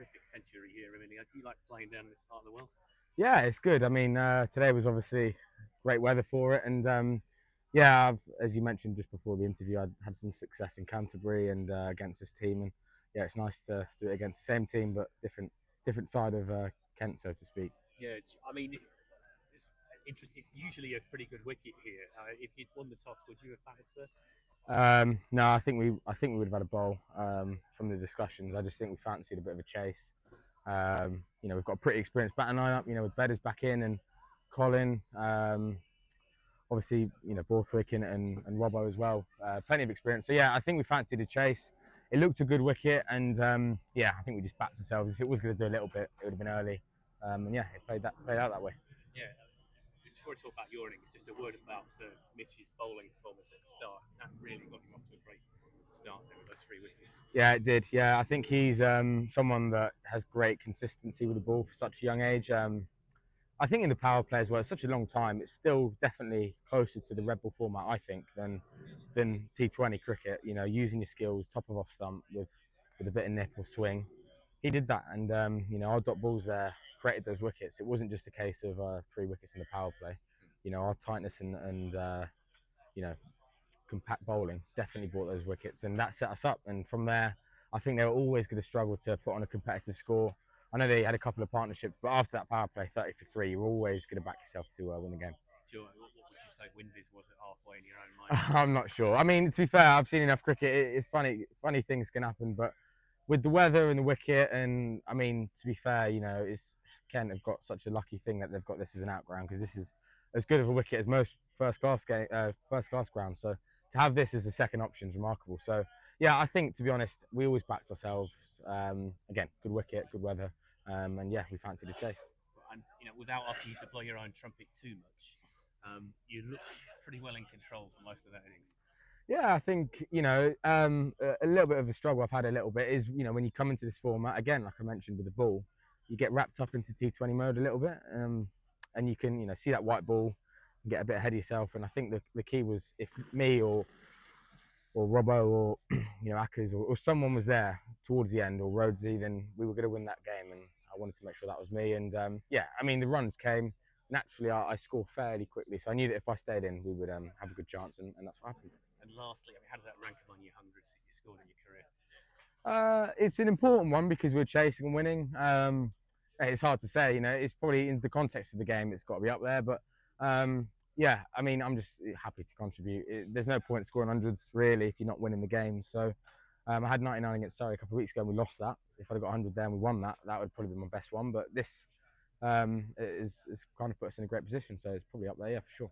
terrific century here, Emilio. Do you like playing down in this part of the world? Yeah, it's good. I mean, today was obviously great weather for it, and yeah, as you mentioned just before the interview, I had some success in Canterbury and against this team, and yeah, it's nice to do it against the same team but different side of Kent, so to speak. Yeah, I mean, it's interesting. It's usually a pretty good wicket here. If you'd won the toss, would you have batted first? No, I think we would have had a bowl from the discussions. I just think we fancied a bit of a chase. We've got a pretty experienced batting lineup. With Bedders back in and Colin. Obviously, Borthwick and Robbo as well. Plenty of experience. So yeah, I think we fancied a chase. It looked a good wicket, and yeah, I think we just backed ourselves. If it was going to do a little bit, it would have been early. And yeah, it played out that way. Yeah. Before I talk about your innings, just a word about Mitch's bowling performance at the start. That really got him off to a great start there with those 3 wickets. Yeah, it did. Yeah, I think he's someone that has great consistency with the ball for such a young age. I think in the power play as well, it's such a long time. It's still definitely closer to the red ball format, I think, than T20 cricket. Using your skills, top of off stump with a bit of nip or swing. He did that, and our dot balls there created those wickets. It wasn't just a case of 3 wickets in the power play. Our tightness and compact bowling definitely brought those wickets, and that set us up. And from there, I think they were always going to struggle to put on a competitive score. I know they had a couple of partnerships, but after that power play, 30 for 3, you're always going to back yourself to win the game. Sure. What would you say Windies was at halfway in your own mind? I'm not sure. I mean, to be fair, I've seen enough cricket. It's funny things can happen, but with the weather and the wicket, and I mean, to be fair, Kent have got such a lucky thing that they've got this as an outground, because this is as good of a wicket as most first class grounds. So to have this as a second option is remarkable. So yeah, I think, to be honest, we always backed ourselves. Again, good wicket, good weather, and yeah, we fancied a chase. And without asking you to blow your own trumpet too much, you looked pretty well in control for most of that innings. Yeah, I think a little bit of a struggle I've had a little bit is when you come into this format again, like I mentioned with the ball, you get wrapped up into T20 mode a little bit, and you can see that white ball and get a bit ahead of yourself. And I think the key was, if me or Robbo or Akers or someone was there towards the end, or Rhodesy, then we were going to win that game. And I wanted to make sure that was me. And yeah, I mean, the runs came naturally. I scored fairly quickly, so I knew that if I stayed in, we would have a good chance, and that's what happened. And lastly, how does that rank among your hundreds that you scored in your career? It's an important one because we're chasing and winning. It's hard to say, it's probably in the context of the game, it's got to be up there. But yeah, I mean, I'm just happy to contribute. There's no point scoring hundreds really if you're not winning the game. So I had 99 against Surrey a couple of weeks ago and we lost that. So if I'd got 100 there and we won that, that would probably be my best one. But this is kind of put us in a great position. So it's probably up there, yeah, for sure.